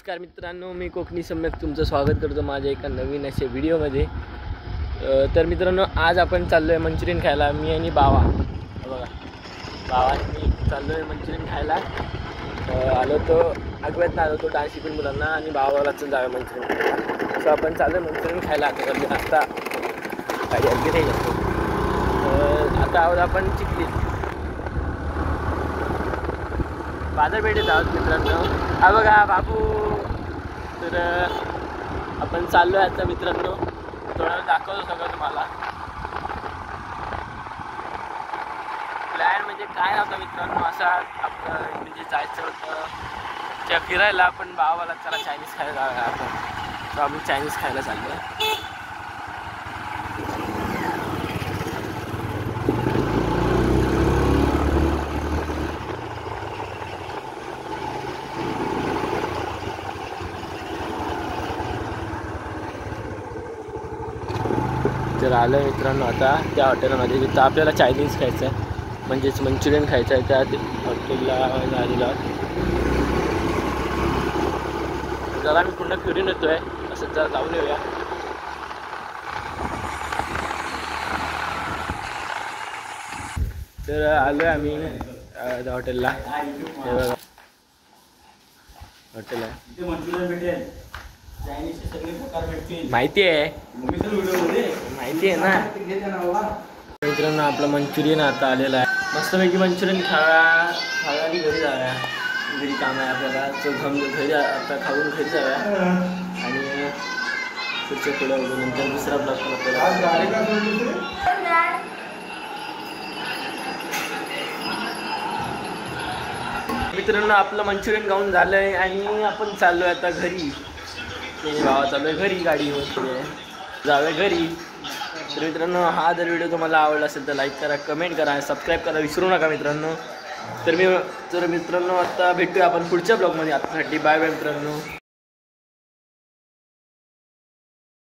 नमस्कार मित्रांनो, मी कोकणी सम्यक तुमचं स्वागत करतो माझ्या एका नवीन अशा व्हिडिओमध्ये। तर मित्रांनो, आज आपण चाललो आहे मंचुरियन खायला। मी आणि बावा, बघा बावा मी चाललो आहे मंचुरियन खायला। आलो तो आगव्यातनं आलो तो डान्स शिकून मुलांना आणि बावाला चल जाऊया मंचुरियन खायला। सो आपण चाललो आहे मंचुरियन खायला। आता गाडी अगदी नाही जातो। आता आहोत आपण चिखली बाजारपेठेत आहोत मित्रांनो। हा बघा बाबू। तर आपण चाललो आहे आता मित्रांनो, थोडा वेळ दाखवतो सगळं तुम्हाला। प्लॅन म्हणजे काय नव्हता मित्रांनो, असा आपलं म्हणजे जायचं होतं त्या फिरायला, पण भावाला चला चायनीज खायला जाऊया आपण। तर आपण चायनीज खायला चाललो आहे। तर आलं मित्रांनो आता त्या हॉटेलमध्ये, जिथं आपल्याला चायनीज खायचं आहे म्हणजेच मंचुरियन खायचं आहे, त्या हॉटेलला आलेलो। जरा मी पुन्हा फिरून येतो आहे, असं जरा जाऊन येऊया। तर आलो आहे आम्ही त्या हॉटेलला। हे बघा हॉटेल आहे, माहिती आहे माहिती आहे ना मित्रांनो। आपलं मंचुरियन आता आलेलं आहे, मस्तपैकी मंचुरियन खाव्या आणि घरी जाव्या। घरी काम आहे आपल्याला, तो घरी आता खाऊन घरी जाव्या आणि पुढच्या पुढे नंतर दुसरा ब्लॉग पण आपल्याला। मित्रांनो, आपलं मंचुरियन खाऊन झालं आहे आणि आपण चाललो आहे आता घरी। भावा चालू आहे घरी, गाडी होते जाऊया घरी। तर मित्रांनो, हा जर व्हिडिओ तुम्हाला आवडला असेल तर लाईक करा, कमेंट करा, सबस्क्राईब करा विसरू नका मित्रांनो। तर मित्रांनो आता भेटूया आपण पुढच्या ब्लॉगमध्ये। आतासाठी बाय बाय मित्रांनो।